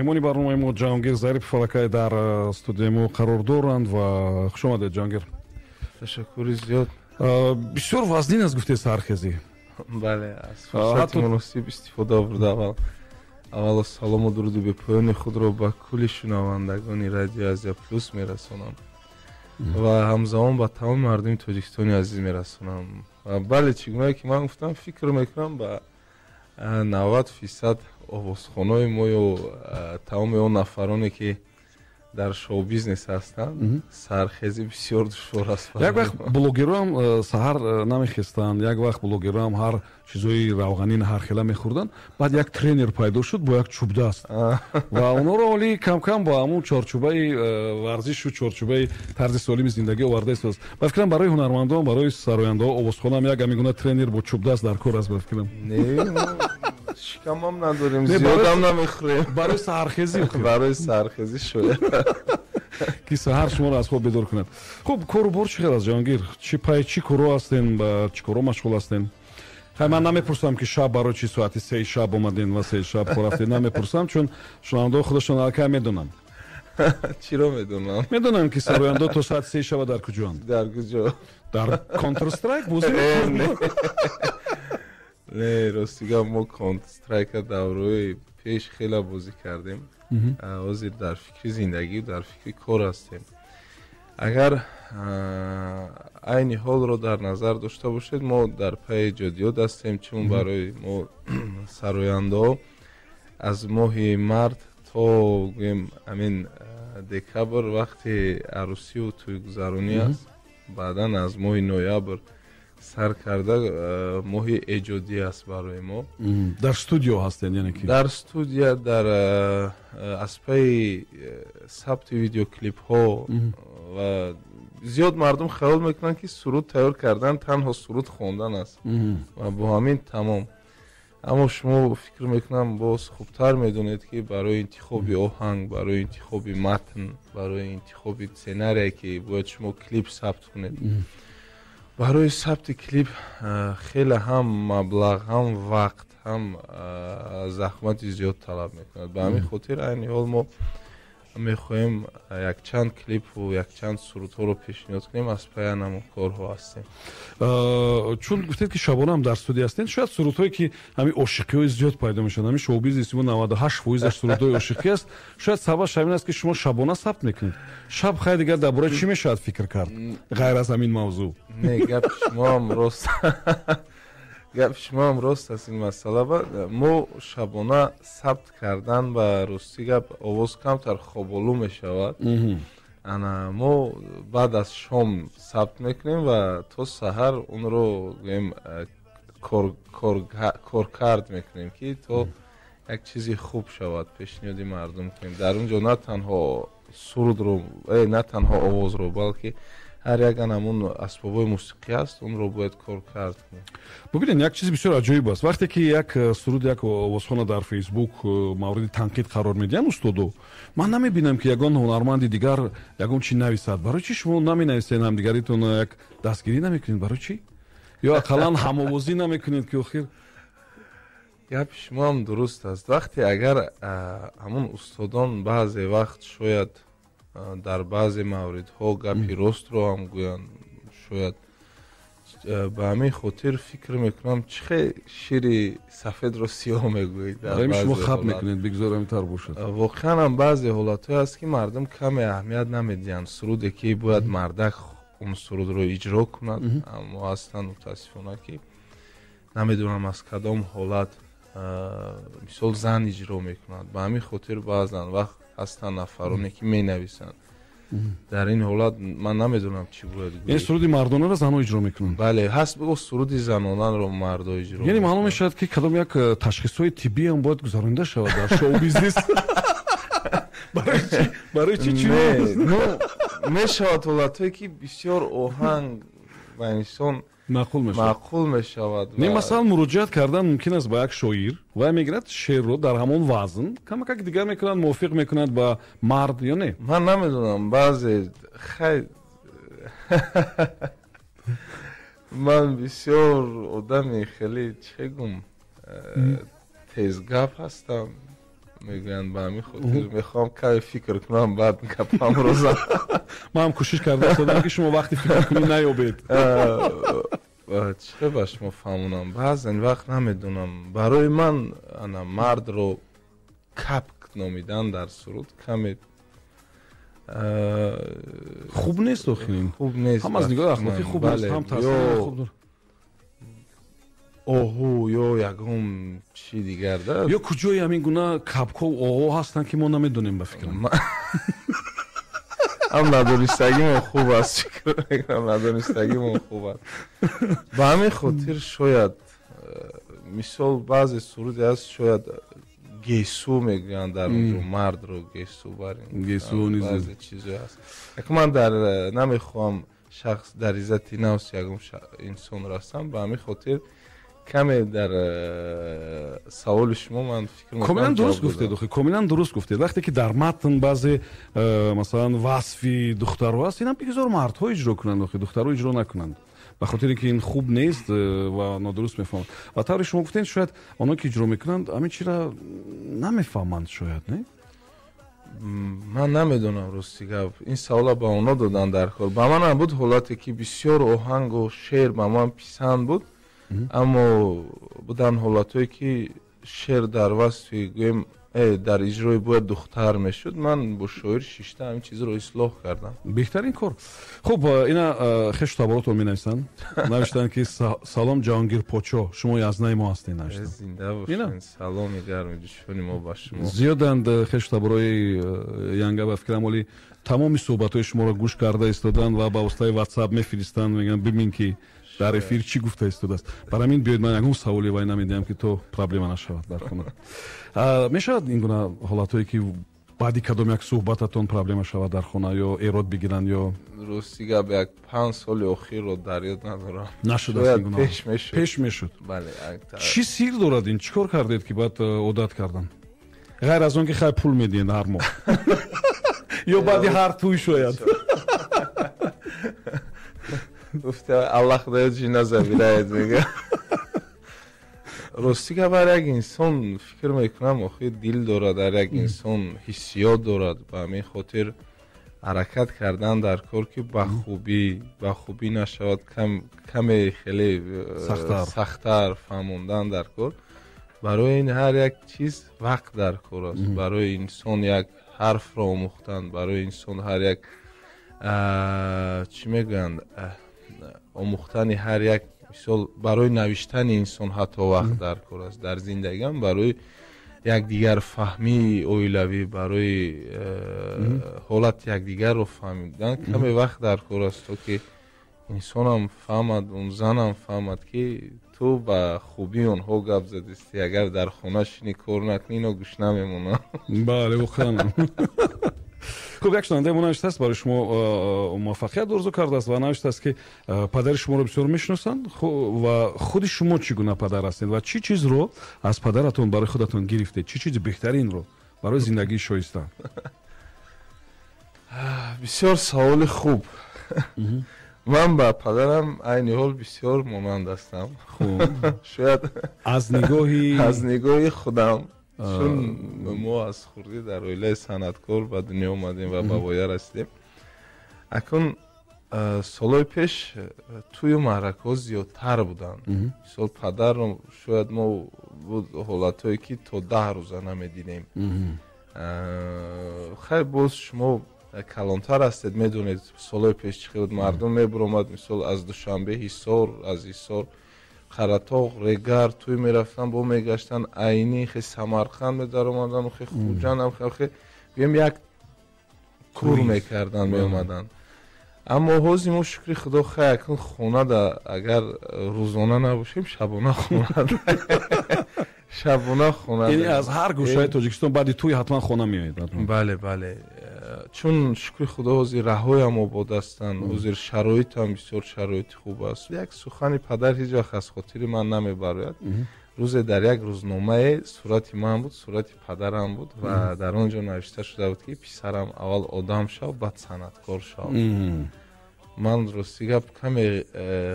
меҳмони барномаи мо Ҷаҳонгир Зарипов фалакай дар студияи мо қарор доранд ва хуш омадед Ҷаҳонгир. ташаккури зиёд. Бисёр вазнин аст гуфтед сархезӣ. бале аз фурсати муносиб истифода бурда аввало салому дуруду бепоёни худро ба кулли шунавандагони радио Азия Плюс мерасонам ва ҳамзамон ба тамоми мардуми Тоҷикистони азиз мерасонам. бале чӣ гуна ки ман гуфтам фикр мекунам ба 90% овозхонои мо ё тамоми он нафароне ки дар шоу-бизнес ҳастанд сархезӣ бисёр душвор аст. як вақт блогерам саҳар намехестанд, як вақт блогерам ҳар чизои равғанин ҳархела мехӯрданд, баъд як тренер пайдо шуд бо як чӯбдаст ва онҳоро оли камкам ба ҳамун чорчӯбаи варзишу чорчӯбаи тарзи солими зиндагӣ оварда истодааст. ба фикрам барои ҳунармандон, барои сарояндаҳо овозхонам як ҳамин гуна тренер бо чӯбдаст дар кор аст. ба фикрам шикамам надорем, зиёдам намехӯрем. барои саҳархезӣ барои саҳархезӣ шояд ки саҳар шуморо аз хоб бедор кунад. хуб, кору бор чӣ хел аст Ҷаҳонгир? Чӣ пай чӣ корҳо ҳастен, ба чӣ корҳо машғул ҳастен? хай ман намепурсам ки шаб барои чӣ соати 3 шаб омаден ва 3 шаб кор рафтед, намепурсам, чун шунавандаҳо худашон аллакай медонанд. чиро медонам? медонанд ки сарояндаҳо то соати 3 шаба дар куҷоанд? дар куҷо? дар Counter Strike бозӣ мекунанд? не, ростигам мо Counter Strike давраҳои пеш хела бозӣ кардем. ҳозир дар фикри зиндагӣ, дар фикри кор ҳастем. агар айни ҳолро дар назар дошта бошед, мо дар пайи эҷодиёт ҳастем, чун барои мо сарояндаҳо аз моҳи март то гӯем амин декабр вақти арӯсию тӯйгузаронӣ аст, баъдан аз моҳи ноябр сар карда моҳи эҷодӣ аст барои мо. дар студио ҳастен? яъне ки дар студия, дар аз пайи сабти видеоклипҳо ва зиёд мардум хаёл мекунанд ки суруд тайёр кардан танҳо суруд хондан аст ва бо ҳамин тамом. аммо шумо фикр мекунам боз хубтар медонед ки барои интихоби оҳанг, барои интихоби матн, барои интихоби сценарие ки бояд шумо клип сабт кунед, барои сабти клип хеле ҳам маблағ, ҳам вақт, ҳам захмати зиёд талаб мекунад. ба ҳамин хотир айни ҳол мо мехоҳем якчанд клипу якчанд сурудҳоро пешниҳод кунем, аз пайи ҳамон корҳо ҳастем. чун гуфтед ки шабона ҳам дар студия ҳастен, шояд сурудҳое ки ҳамин ошиқиҳои зиёд пайдо мешаванд, ҳамин шоу-бизнеси мо 98% сурудҳои ошиқӣ аст. шояд сабабаш ҳамин аст ки шумо шабона сабт мекунед. шаб хай дигар дар бораи чӣ мешавад фикр кард ғайр аз ҳамин мавзӯъ? не, гапи шумоам рост гапи шумоам рост аст ин масъала. мо шабона сабт кардан ба рости гап овоз камтар хоболу мешавад. ана мо баъд аз шом сабт мекунем ва то саҳар онро гӯем коркард мекунем ки то як чизи хуб шавад, пешниҳоди мардум кунем. дар он ҷо на танҳо сурудро, на танҳо овозро, балки ҳар як анамун асбобои мусиқӣ аст, онро бояд коркард кунем. бубинед, як чизи бисёр аҷоиб аст. вақте ки як суруд, як овозхона дар фейсбук мавриди танқид қарор медиҳанд устодо, ман намебинам ки ягон ҳунарманди дигар ягон чӣ нависад. барои чӣ шумо наменависед, ҳамдигаритон як дастгирӣ намекунед? барои чӣ? ё ақаллан ҳамовозӣ намекунед ки охир? гапи шумоам дуруст аст. вақте агар ҳамун устодон баъзе вақт шояд дар баъзе мавридҳо гапи ростро ҳам гӯянд, шояд ба ҳамин хотир фикр мекунам чихе шири сафедро сиёҳ мегӯед. шумо хаб мекунед, бигзорам тар бошад. воқеан ҳам баъзе ҳолатҳое аст ки мардум каме аҳамият намедиҳанд. суруде ки бояд мардак он сурудро иҷро кунад, аммо ҳастанд мутаассифона ки намедонам аз кадом ҳолат мисол зан иҷро мекунад. ба ҳамин хотир баъзан вақт ҳастанд нафароне ки менависанд. дар ин ҳолат ман намедонам чӣ бояд гӯяд. суруди мардонаро занҳо иҷро мекунанд? бале, ҳаст. бо суруди занонаро мардо иҷро. яъне маълум мешавад ки кадом як ташхисҳои тиббӣ ҳам бояд гузаронида шавад дар шоу-бизнес. барои чӣ мешавад ҳолатҳое ки бисёр оҳанг ба инсон маъқул мешавад. не, масалан муроҷиат кардан мумкин аст ба як шоир ва мегирад шеърро дар ҳамон вазн камакак дигар мекунад, мувофиқ мекунад ба мард ё не? ман намедонам, баъзе хай ман бисёр одами хеле чӣ гум тезгап ҳастам. میگن با همین خاطر میخوام کمی فکر کنم بعد گپم روزا. من هم کوشش کردم که شما وقتی فکر کنید نیابید. چه باش مفهمونم بعضن وقت نمیدونم برای من انا مرد رو کپک نمیدن در سرود کمی خوب نیست آخرین. خوب نیست. هم از نگاه اخلاقی خوب نیست هم تاثیر خوب داره. اوهو یا یکم چی دیگر داره یا کجای همین گونه کپکا و اوهو هستن که ما نمیدونیم به فکرم. هم ندونستگیمون خوب است فکر میکنم ندونستگیمون خوب است. به همین خاطر شاید مثال بعضی سرودی هست شاید گیسو میگن در اونجا مرد رو گیسو برین گیسو نیست بعضی چیزی هست. من در نمیخوام شخص در عزت نفس یکم انسان راستم به همین خاطر کمی در سوال شما من فکر میکنم کاملا درست گفتید. کاملا درست گفتید. وقتی که در متن بعضی مثلا وصفی دخترها هست اینا بگذار مردها اجرا کنند دخترها اجرا نکنند به خاطر اینکه این خوب نیست و نادرست میفهمند و طوری شما گفتین شاید اونا که اجرا میکنند همین چیزا نمیفهمند شاید نه. من نمیدونم راستی گپ این سوالا با اونا دادن در کار با من هم بود حالتی که بسیار آهنگ و شعر با من پسند بود اما بودن حالتایی که شعر در وصفی گویم در اجرای باید دختر میشد من با شاعر شیشته همین چیز رو اصلاح کردم بهترین کار. خب اینا خش تبارات رو می نویسن نوشتن که سلام جهانگیر پاچا شما یزنه ما هستین نوشتن زنده باشین سلام گرم دشمن ما با شما زیادند خش تبارای ینگا به فکرم ولی تمام صحبت‌های شما رو گوش کرده ایستادن و با واسطه واتساپ میفرستن میگن ببین که در افیر چی گفته ایستاده است. برای همین بیاید من یکم سوالی وای نمیدم که تو پرابلم نشود در خونه. میشود این گونه حالاتایی که بعدی کدام یک صحبتتون پرابلم شود در خونه یا ایراد بگیرن یا راستی گپ یک 5 سال اخیر رو در یاد ندارم نشد است این گونه پیش میشد. بله چی سیر دارد این چیکار کردید که بعد عادت کردن غیر از اون که خیلی پول میدین هر ماه یا بعدی هر توی شاید گفته الله خدای جینا زبیرایت میگه راستی که برای یک انسان فکر میکنم آخه دل دارد در یک انسان حسیات دارد و همین خاطر حرکت کردن در کار که به خوبی نشود کمی خیلی سخت‌تر فهموندن در کار برای این هر یک چیز وقت در کار است برای انسان یک حرف را آموختن برای انسان هر یک چی میگن آموختن هر یک مثال برای نوشتن انسان حتی وقت در کار است در زندگی هم برای یک دیگر فهمی اویلوی برای حالت یک دیگر رو فهمیدن کمی وقت در کار است تا که انسان هم فهمد اون زن هم فهمد که تو با خوبی اونها گپ زدیستی اگر در خونه شینی کار نکنی اینو گوش نمیمونه. بله بخوانم. خب یک شنونده ما نوشته است برای شما موفقیت آرزو کرده است و نوشته است که پدر شما رو بسیار میشناسند و خود شما چگونه پدر هستید و چی چیز رو از پدرتون برای خودتون گرفتید چی چیز بهترین رو برای زندگی شایسته. بسیار سوال خوب. من با پدرم عین حال بسیار مانند هستم. خوب شاید از نگاهی خودم چون ما از خوردی در اویله صنعتکار به دنیا اومدیم و بابایر هستیم اکنون سالای پیش توی معرکه ها زیادتر بودن مثال پدر رو شاید ما بود حالتهایی که تا 10 روزه نمیدینیم خیلی باز شما کلانتر هستید میدونید سالای پیش چی بود مردم میبرومد مثال از دوشنبه حصار از حصار خرطاق ریگر توی میرفتن با میگشتن عینی خیلی سمرقند میدار اومدن و خیلی خوجن هم خیلی بیم یک کور میکردن میومدن اما حوزی ما شکری خدا خیلی اکن خونه ده اگر روزانه نباشیم شبانه خونه یعنی از هر گوشه تاجیکستان بعدی توی حتما خونه میایید. بله بله چون شکر خدا حضیر رهای هم آباد هستن حضیر شرایط هم بسیار شرایط خوب است یک سخن پدر هیچ وقت از خاطر من نمیبراید روز در یک روزنامه صورت من بود صورت پدرم بود و در آنجا نوشته شده بود که پسرم اول آدم شو بعد صنعتکار شو. من راستی گپ کمی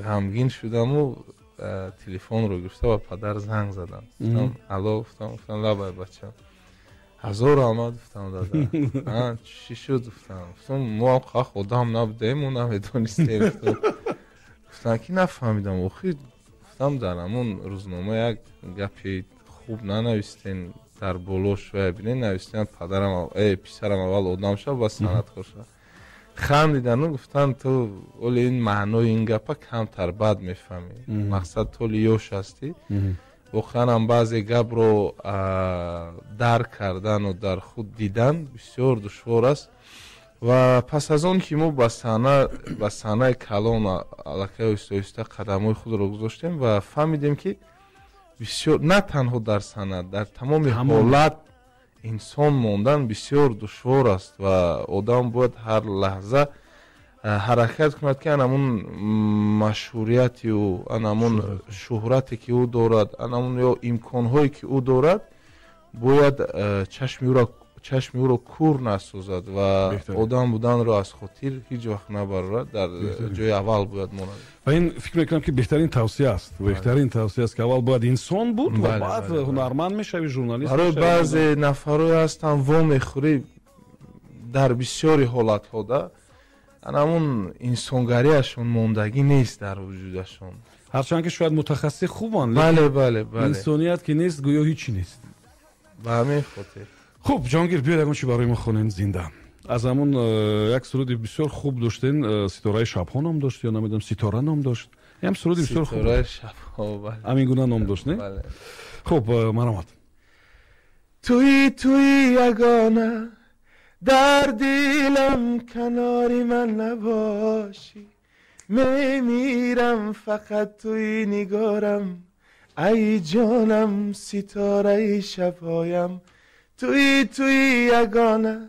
غمگین شدم و تلفن رو گرفته و پدر زنگ زدم گفتم الو گفتم لبای بچم 1000 آمد گفتم دادا چی شد گفتم ما هم خودم نبودیم و نمیدونستیم گفتم که نفهمیدم گفتم در همون روزنامه یک گپی خوب ننوشتین در بلوش و ببینین نوشتین پدرم پسرم اول آدم شد و صنعتکار شد خندیدن و گفتن تو اولی این معنای این گپا کمتر بد میفهمی مقصد تو لیوش هستی واقعا هم بعضی گپ رو درک کردن و در خود دیدن بسیار دشوار است و پس از اون که ما به صحنه کلان علاقه ایسته قدمای خود رو گذاشتیم و فهمیدیم که بسیار نه تنها در صحنه در تمام حالت انسان موندن بسیار دشوار است و آدم باید هر لحظه حرکت کند که همون مشهوریتی و همون شهرتی که او دارد همون یا امکانهایی که او دارد باید چشم او را کور نسازد و آدم بودن را از خاطر هیچ وقت نبرد در جای اول باید ماند و این فکر میکنم که بهترین توصیه است که اول باید انسان بود و بعد هنرمند میشوی ژورنالیست برای بعضی نفرای هستن وا میخوری در بسیاری حالت ها همون انسانگریشون موندگی نیست در وجودشون هرچند که شاید متخصص خوبان بله انسانیت که نیست گویا هیچی نیست به همین خاطر خب جهانگیر بیاید اون چی برای ما خونین زنده از همون یک سرود بسیار خوب داشتین ستاره شب‌ها نام داشت یا نمیدونم ستاره نام داشت هم سرود بسیار خوب ستاره شب‌ها بله همین گونه نام داشت نه بله خب مرحمت توی یگانه در دلم کناری من نباشی میمیرم فقط توی نگارم ای جانم ستاره شبهایم توی یگانه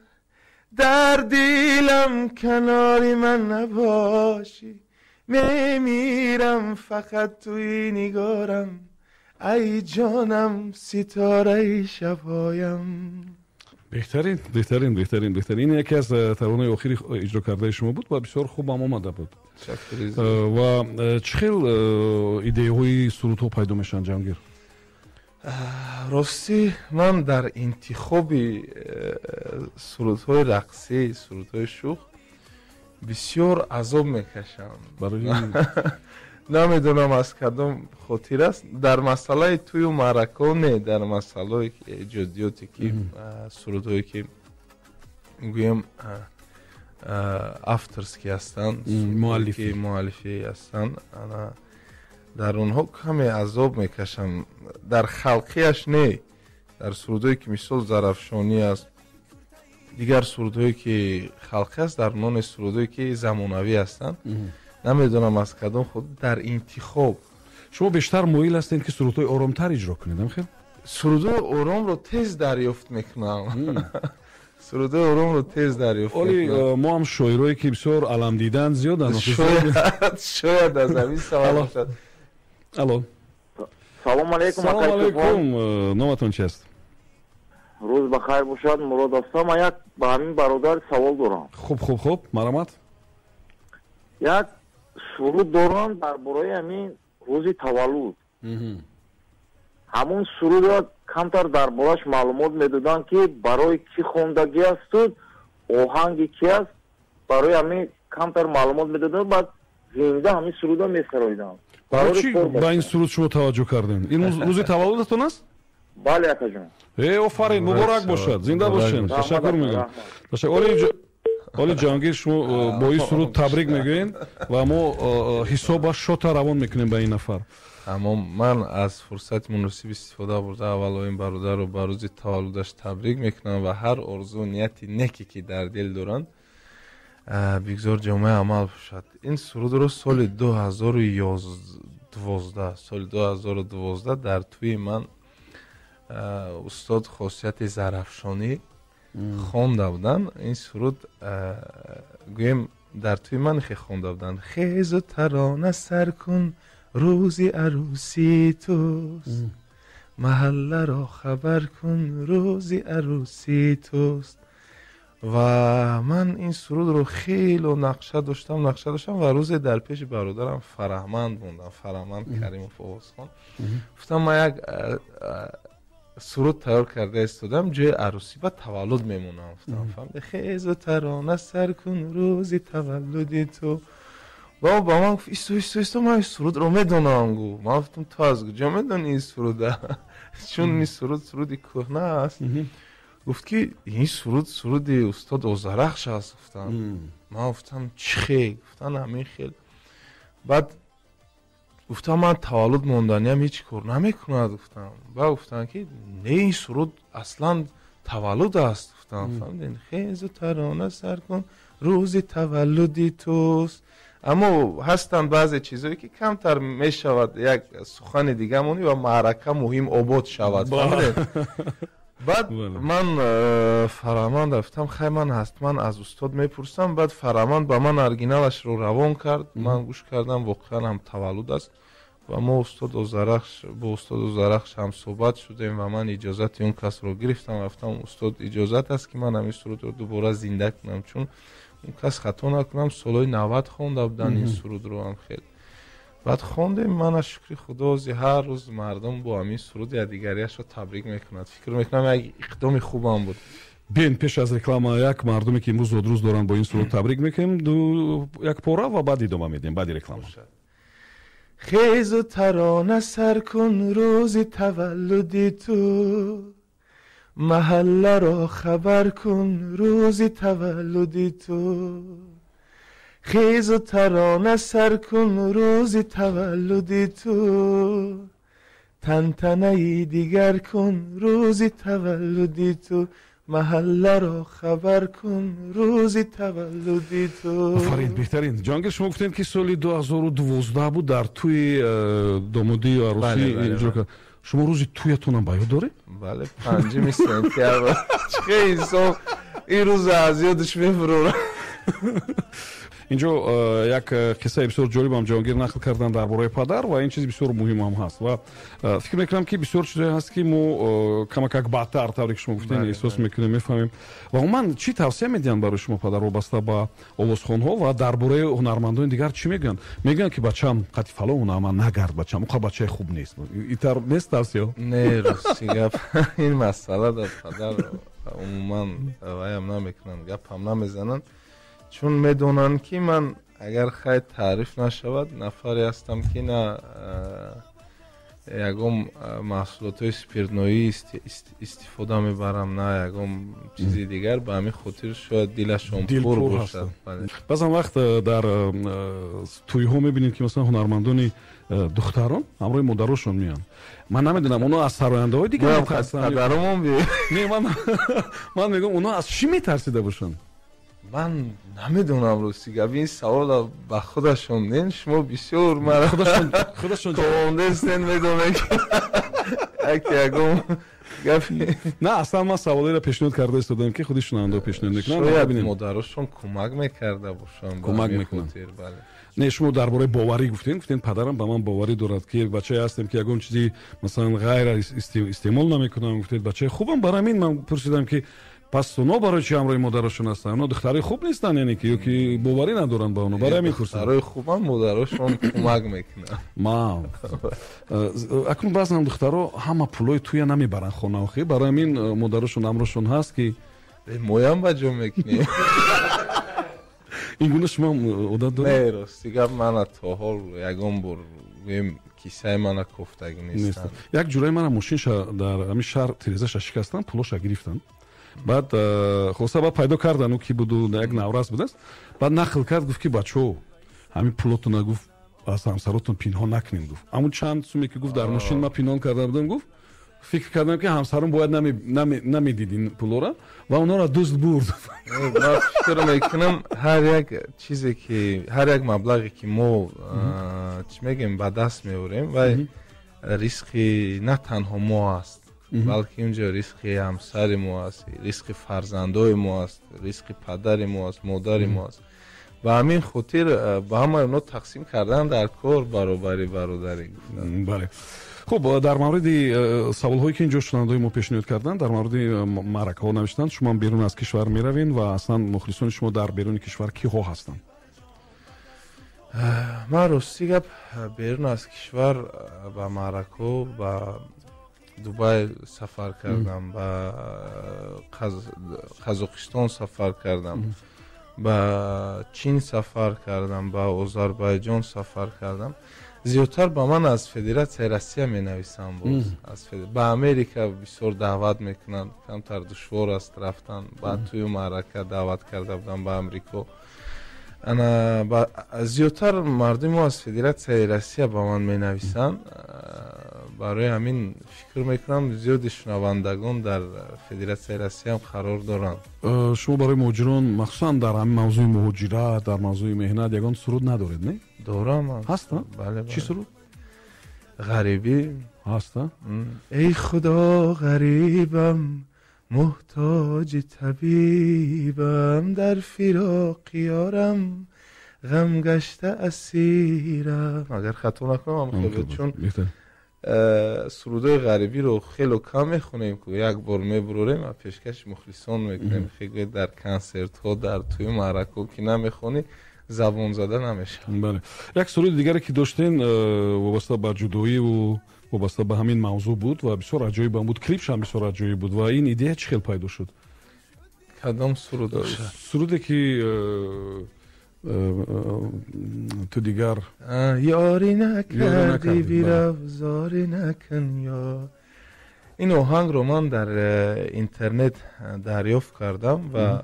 در دلم کناری من نباشی میمیرم فقط توی نگارم ای جانم ستاره شبهایم بهترین این یکی از ترانه‌های آخری اجرا کرده شما بود و بسیار خوب هم آمده بود و چه خیل ایده‌های سرودها پیدا میشن جهانگیر راستی من در انتخاب سرودهای رقصی سرودهای شوخ بسیار عذاب میکشم برای نمیدونم از کدام خاطر است در مسئله توی و معرکه نه در مسئله ایجادیاتی که سرودهایی که گویم افترز که هستن مؤلفی هستن در اونها کمی عذاب میکشم در خلقیش نه در سرودهایی که مثل زرافشانی است دیگر سرودهایی که خلقی است در نون سرودهایی که زمانوی هستن نمیدونم از کدام خود در انتخاب شما بیشتر مایل هستین که سرودهای آرامتر اجرا کنید خیلی سرودهای آرام رو تیز دریافت میکنم سرودهای آرام رو تیز دریافت میکنم ما هم شاعرایی که بسیار علم دیدن زیاد هستن شاید از همین سوال باشد الو سلام علیکم نامتون چیست روز بخیر باشد مراد هستم من یک با همین برادر سوال دارم خوب مرحمت یک سرود دارم درباره همین روزی تولد همون سرود را کمتر دربارش معلومات میدادن که برای کی خوندگی است آهنگی کی است برای همین کمتر معلومات میدادن بعد زنده همین سرود را میسرایدن با این سرود شما توجه کردین این روزی تولدتون است بله اکا جان آفرین مبارک باشد زنده باشین تشکر میگم اولی جهانگیر شما با این سرود تبریک میگوین و ما حسابش شوتا روان میکنیم به این نفر اما من از فرصت مناسب استفاده برده اول این برادر رو به روز تولدش تبریک میکنم و هر آرزو نیتی نکی که در دل دارند بگذار جامعه عمل باشد این سرود رو سال 2012 در توی من استاد خاصیت زرافشانی خونده بودن این سرود گویم در توی من خونده بودن خیز و ترانه سر کن روزی عروسی توست محله را خبر کن روزی عروسی توست و من این سرود رو خیلی نقشه داشتم و روز در پیش برادرم فرهمند موندم فرهمند کریم فوز خان گفتم من یک суруд тайёр карда истодам ҷои арӯсӣ ба таваллуд мемонам. Фаҳмиди хезу тарона сар кун рӯзи таваллуди ту. ба ман гуфт исто ман ин сурудро медонам. Гуфт ман гуфтам ту аз куҷо медонӣ ин суруда? Чун ин суруди кӯҳна аст. гуфт ки ин суруди устод Озарахш аст. гуфтам ман гуфтам чӣ хел? гуфтан ҳамин хел. баъд гуфтам ман таваллуд монданиям ҳеҷ кор намекунад. гуфтам ба гуфтан ки не ин суруд аслан таваллуд аст. гуфтам фаҳмидин хезу тарона сар кун рӯзи таваллуди туст. аммо ҳастанд баъзе чизое ки камтар мешавад як сухани дига монӣ ва маърака муҳим обод шавад. баъд ман фараманд гуфтам хай ман ҳастман аз устод мепурсам. баъд фараманд ба ман оригиналашро равон кард. ман гӯш кардам воқеан ҳам таваллуд аст ва мо бо устод Озарахш ҳам суҳбат шудем ва ман иҷозати он касро гирифтам. гуфтам устод иҷозат аст ки ман ҳамин сурудро дубора зинда кунам, чун он кас хато накунам солҳои 90 хонда буданд ин сурудро ҳам хел. баъд хондем. ман аз шукри худози ҳар рӯз мардум бо ҳамин суруд якдигариашро табрик мекунад. фикр мекунам як иқдоми хубам буд. бин пеш аз реклама як мардуме ки имрӯз одрӯз доранд бо ин суруд табрик мекунем як пора ва баъд идома медиҳем баъди реклама. хезу тарона сар кун рӯзи таваллуди ту, маҳалларо хабар кун рӯзи таваллуди ту. хезу тарона сар кун рӯзи таваллуди ту, тантанаи дигар кун рӯзи таваллуди ту, маҳалларо хабар кун рӯзи таваллуди ту. офарин беҳтарин. ҷоҳангир шумо гуфтед ки соли 2012 буд дар тӯи домодӣ ва арӯсӣ иҷро кард. шумо рӯзи тӯятонам ба ёд доред? бале 5 сентябр. чӣ инсон ин рӯза аз ёдаш мебурорад. инҷо як қиссаи бисёр ҷолибам ҷоҳангир нақл кардан дар бораи падар ва ин чизи бисёр муҳимам ҳаст ва фикр мекунам ки бисёр чизое ҳаст ки мо камакак баъдтар тавре ки шумо гуфтед эҳсос мекунем мефаҳмем. ва умуман чӣ тавсия медиҳанд барои шумо падар вобаста ба овозхонҳо ва дар бораи ҳунармандони дигар чӣ мегӯянд? мегӯянд ки бачаам қадди фалон ҳунарманд нагард, бачаам уқа бачаи хуб нест. итар нест тавсия? не рости гап ин масъала дар падар умуман ваям намекунанд, гапам намезананд, чун медонанд ки ман агар хай таъриф нашавад нафаре ҳастам ки на ягон маҳсулотҳои спиртноӣ истифода мебарам, на ягон чизи дигар. ба ҳамин хотир шояд дилашон пур бошад. баъзан вақт дар тӯйҳо мебинем ки масалан ҳунармандони духтарон ҳамроҳи модарошон меянд. ман намедонам оно аз сарояндаҳои дигар метарсанд. ман мегӯям оно аз чӣ метарсида бошанд? ман намедонам рости гап ин савола ба худашон нен. шумо бисёр мара худашон кондестен медонед як ягон гапи. на аслан ман саволеро пешниҳод карда истодам ки худи шунавандаҳо пешниҳод мекунанд. шояд модарошон кӯмак мекарда бошанд. кӯмак мекунанд. не шумо дар бораи боварӣ гуфтед падарам ба ман боварӣ дорад ки бачае ҳастем ки ягон чизи масалан ғайра истеъмол намекунам. гуфтед бачаи хубам. барои ҳамин ман пурсидам ки пас оно барои чи ҳамроҳи модарошон ҳастанд? оно духтарои хуб нестанд яъне ки ёки боварӣ надоранд ба оно? барои ҳамин пурсидам. духтарои хубам модарошон кӯмак мекунанд. ман акнун баъзан духтаро ҳама пулои туя намебаранд хона охи. барои ҳамин модарошон амрошон ҳаст ки моям ба ҷо мекунем. ин гуна шумо одат доред? не рости гап мана то ҳол ягон бор гӯем кисаи мана кофтагӣ нестанд. як ҷурае мана мошинша дар ҳамин шаҳр тирезаша шикастанд, пулоша гирифтанд. баъд хулоса баъд пайдо кардан ӯ ки буду як наврас будааст. баъд нақл кард гуфт ки бачаҳо ҳамин пулотона гуфт аз ҳамсаротон пинҳон накунед. гуфт ҳамун чанд суме ки гуфт дар мошин ман пинҳон карда будам, гуфт фикр кардам ки ҳамсарон бояд намедид ин пулора ва онора дӯст бурд. ман фикр мекунам ҳар як чизе ки ҳар як маблағе ки мо чӣ мегӯем ба даст меорем ва рисқи на танҳо мо аст, балки инҷо рисқи ҳамсари мо аст, рисқи фарзандои мо аст, рисқи падари мо аст, модари мо аст. ба ҳамин хотир ба ҳама ино тақсим кардан дар кор баробари бародарӣ гуфтанд. бале хуб, дар мавриди саволҳое ки инҷо шунавандаҳои мо пешниҳод карданд, дар мавриди маъракаҳо навиштанд. шумо берун аз кишвар меравед ва аслан мухлисони шумо дар беруни кишвар киҳо ҳастанд? ман рости гап берун аз кишвар ба маъракаҳо ба دبی سفر کردم، به قزاقستان سفر کردم، به چین سفر کردم، به آذربایجان سفر کردم. زیادتر با من از فدراسیون روسیه می نویسم. به امریکا بسیار دعوت میکنند، کمتر دشوار است رفتن. بعد توی معرکه دعوت کرده بودم به امریکا. انا زیادتر مردم از فدراسیون روسیه با من می نویسند. برای همین فکر میکنم زیاد شنوندگان در فدراسیون روسیه هم قرار دارند. شما برای مهاجران مخصوصا در همین موضوع مهاجرت، در موضوع مهنت یگان سرود ندارید نه؟ دارم. هست؟ بله. چی سرود؟ غریبی هست. ای خدا غریبم، محتاج طبیبم، در فراق یارم غم گشته اسیرم. اگر خطا نکنم خیلی، چون سرودای غریبی رو خیلی کم میخونیم که یک بار میبروریم و پیشکش مخلصان میکنیم. خیلی در کنسرت ها، در توی معرکه که نمیخونی زبان زده نمیشه. بله. یک سرود دیگری که داشتین وابسته به جدایی و وابسته به همین موضوع بود و بسیار عجایب بود، کلیپش هم بسیار عجایب بود. و این ایده چه خیلی پیدا شد؟ کدام سرود؟ سرودی که تو دیگر یاری نکردی بیرو زاری نکن یا. این آهنگ رو من در اینترنت دریافت کردم و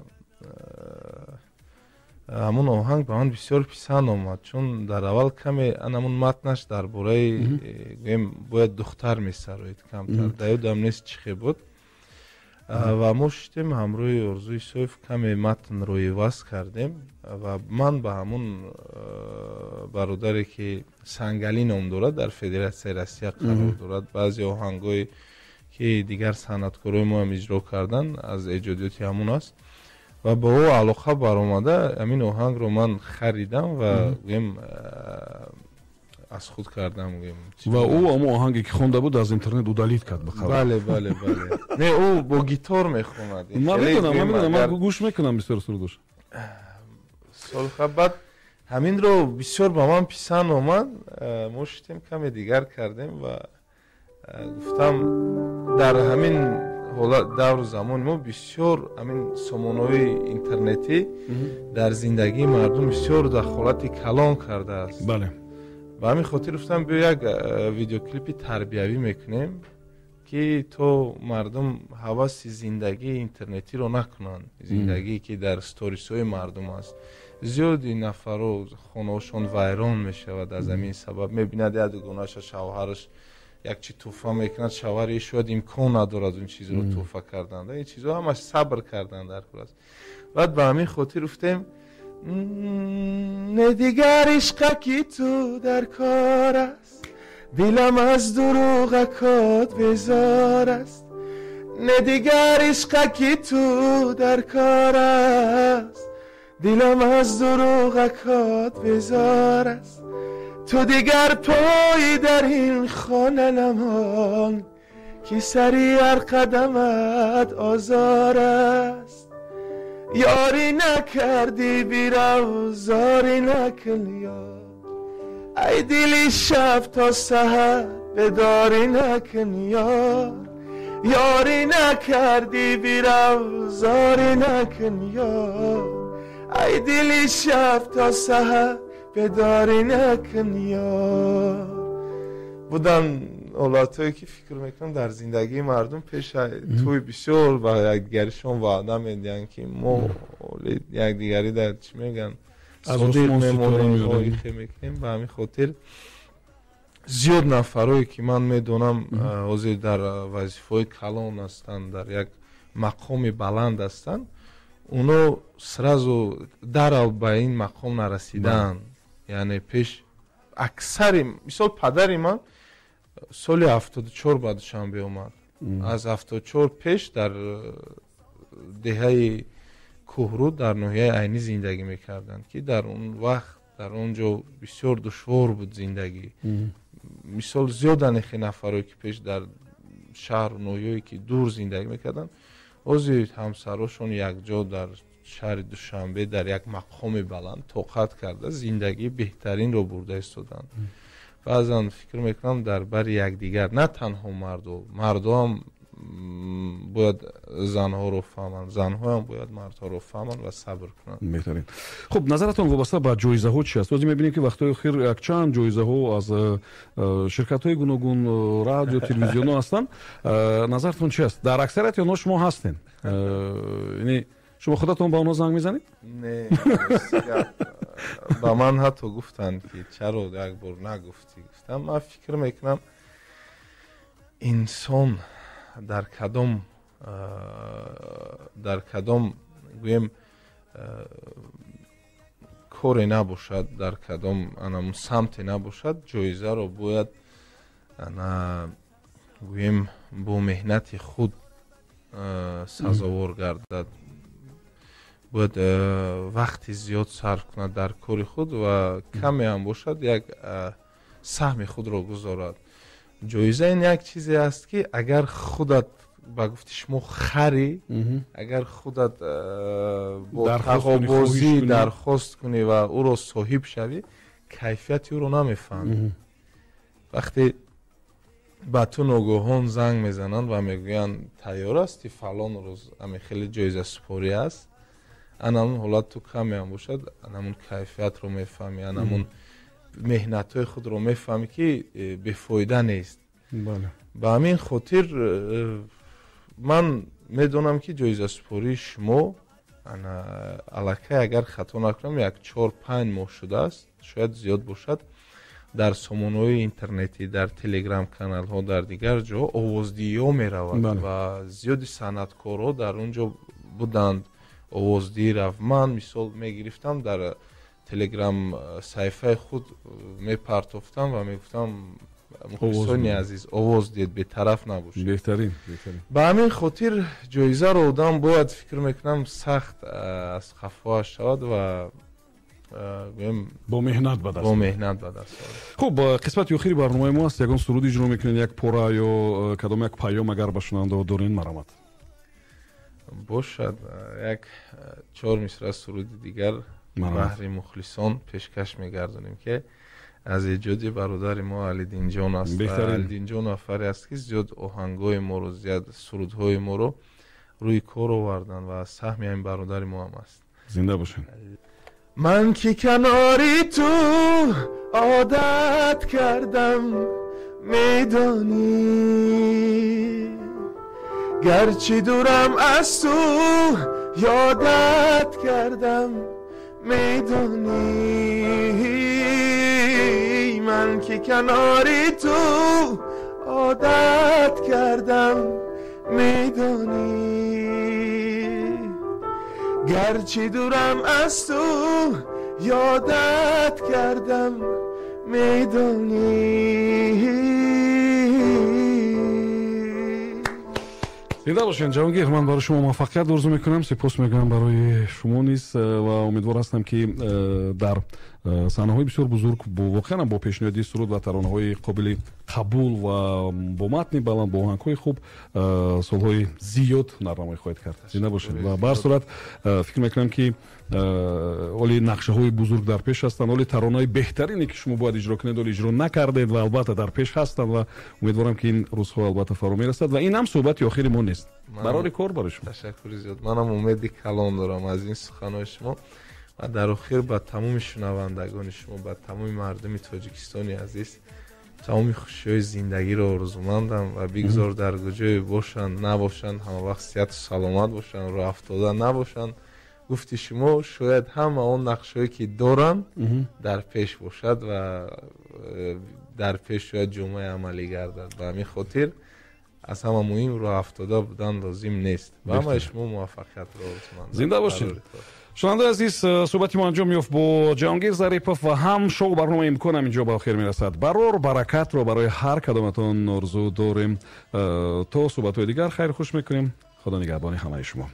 همون آهنگ به من بسیار پسند آمد، چون در اول کمی همون متنش در باره باید دختر میسرایید کمتر دیدم نیست چی بود و ما شدیم همروی ارزوی سویف کمی متن روی وصل کردیم و من به همون برادری که سنگلی نام دارد در فدراسیون روسیه قرار دارد، بعضی آهنگایی که دیگر صنعتکارای ما هم اجرا کردن از ایجادیات همون است و با او علاقه برآمده همین آهنگ رو من خریدم و از خود کردم. و او اما آهنگی که خونده بود از اینترنت دودالید کرد بخواه. بله بله بله. نه او با گیتار میخوند. من میدونم من گوش میکنم بسیار سرودش. سال بعد همین رو بسیار با من پسند آمد. ما شدیم کمی دیگر کردیم و گفتم در همین دور زمان ما بسیار همین سامانه‌های اینترنتی در زندگی مردم بسیار دخالت کلان کرده است. بله. به همین خاطر گفتم بیا یک ویدیو کلیپی تربیوی میکنیم که تو مردم حواس زندگی اینترنتی رو نکنن، زندگی که در ستوریس های مردم است. زیادی نفرو خونه‌شون ویران میشه و از همین سبب میبیند یک گونه‌اش شوهرش یک چی توفه میکند، شوهرش شاید امکان ندارد اون چیز رو توفه کردن. این چیزها همش صبر کردن در کل است. بعد به همین خاطر گفتیم نه دیگر عشق کی تو در کار است، دلم از دروغکات بیزار است. نه دیگر عشق کی تو در کار است، دلم از دروغکات بیزار است. تو دیگر پای در این خانه نمان که سری هر قدمت آزار است. یاری نکردی بیرو زاری نکن یا، ای دلی شب تا سحر بداری نکن یار. یاری نکردی بیرو زاری نکن یار، ای دلی شب تا سحر بداری نکن یار. بودن اولادهایی که فکر میکنم در زندگی مردم پیش توی بسیار و یکدیگرشون وعده میدن که ما یکدیگری در چی میگن صادق میمونیم میکنیم. به همین خاطر زیاد نفرهایی که من میدونم حاضر در وظیفه‌های کلان هستن، در یک مقام بلند هستن، اونو سرازو در به این مقام نرسیدن. یعنی پیش اکثر مثال پدری من سال 74 بعدشان بیامد. از 74 پیش در دهه کوهرود در ناحیه عینی زندگی میکردن که در اون وقت در اونجا بسیار دشوار بود زندگی. مثال زیاده نفرایی که پیش در شهر و ناحیه‌ای که دور زندگی میکردن، اوزی همسراشون یک جا در شهر دوشنبه در یک مقام بلند طاقت کرده زندگی بهترین رو برده استودن. баъзан фикр мекунам дар бари якдигар, на танҳо мардҳо ҳам бояд занҳоро фаҳманд, занҳо ҳам бояд мардҳоро фаҳманд ва сабр кунанд. беҳтарин. Хуб, назаратон вобаста ба ҷоизаҳо чи аст? Озӣ мебинем ки вақтҳои охир якчанд ҷоизаҳо аз ширкатҳои гуногун, радио, телевизионҳо ҳастанд. Назаратон чи аст? Дар аксарияти онҳо шумо ҳастен? Яъне шумо худатон ба онҳо занг мезанед? Не, ба ман ҳатто гуфтанд ки чаро як бор нагуфтӣ. Гуфтам ман фикр мекунам инсон дар кадом гӯем коре набошад, дар кадом анамун самте набошад, ҷоизаро бояд гӯем бо меҳнати худ сазовор гардад. бояд вақти зиёд сарф кунад дар кори худ ва каме ҳам бошад як саҳми худро гузорад. ҷоиза ин як чизе аст ки агар худат ба гуфти шумо харӣ, агар худат бо тағобозӣ дархост кунӣ ва ӯро соҳиб шавӣ, кайфияти ӯро намефаҳмӣ. вақте ба ту ногоҳон занг мезананд ва мегӯянд тайёр асти фалон рӯз ами хеле ҷоизасупорӣ аст, анамун ҳолат ту каме ҳам бошад, анамун кайфиятро мефаҳмӣ, анамун меҳнатҳои худро мефаҳмӣ ки бефоида нест. ба ҳамин хотир ман медонам ки ҷоизасупории шумо аллакай агар хато накунам 4-5 моҳ шудааст, шояд зиёд бошад. дар сомонаҳои интернетӣ, дар телеграм каналҳо, дар дигар ҷоҳо овоздиҳиҳо меравад ва зиёди санъаткорҳо дар он ҷо буданд, овоздиҳӣ рафт. ман мисол мегирифтам, дар телеграм саҳифаи худ мепартофтам ва мегуфтам мухлисони азиз, овоз диҳед, бетараф набошед. беҳтарин. ба ҳамин хотир ҷоизаро одам бояд фикр мекунам сахт аз хафоаш шавад ва бо меҳнат ба даст. хуб, қисмати охири барномаи мо аст. ягон суруд иҷро мекунед, як пора ё кадом як паём агар ба шунавандаҳо дорен марамад? бошад, як 4 мисра суруди дигар баҳри мухлисон пешкаш мегардонем ки аз эҷоди бародари мо Алидинҷон аст. Алидинҷон нафаре аст ки зиёд оҳангҳои моро, зиёд сурудҳои моро рӯи кор овардан ва саҳми ҳамин бародари мо ҳам аст. зинда бошед. من که کناری تو عادت کردم میدانی، گرچه دورم از تو یادت کردم میدانی. من که کناری تو عادت کردم میدانی، گرچه دورم از تو یادت کردم میدانی. زنده باشین جهانگیر. من برای شما موفقیت آرزو میکنم. سپاس میکنم برای شما نیز و امیدوار هستم که در صحنه‌های بسیار بزرگ واقعا با پیشنهادی سرود و ترانه‌های قابل قبول و با متن بلند با آهنگ‌های خوب سال‌های زیاد نمایی خواهید کرد. زنده باشید. و به هر صورت فکر میکنم که اولی نقشه‌های بزرگ در پیش هستند، اولی ترانه‌های بهترینی که شما باید اجرا کنید اولی اجرا نکردید و البته در پیش هستند و امیدوارم که این روزها البته فرا میرسد و این هم صحبت آخری ما نیست. برای کار برای شما. تشکر زیاد. منم امیدی کلان دارم از این سخن‌های شما و در آخر با تمام شنوندگان شما، با تمام مردم تاجیکستانی عزیز، تمام خوشی‌های زندگی را آرزومندم و بگذار در کجای باشند نباشند همه وقت صحت و سلامت باشند، راه افتاده نباشند. گفتی شما شاید همه اون نقشهایی که دارن در پیش باشد و در پیش شاید جمعه عملی گردد. به همین خاطر از همه مهم راه افتاده بودن لازم نیست. و همه شما موفقیت را آرزومندم. زنده باشید. شنونده عزیز، صحبتی ما انجام یافت با جهانگیر ظریفов و هم شو برنامه امکان اینجا به آخر میرسد. برار برکت رو برای هر کدامتان آرزو داریم. تا صحبت‌های دیگر خیر خوش میکنیم. خدا نگهبان همه شما.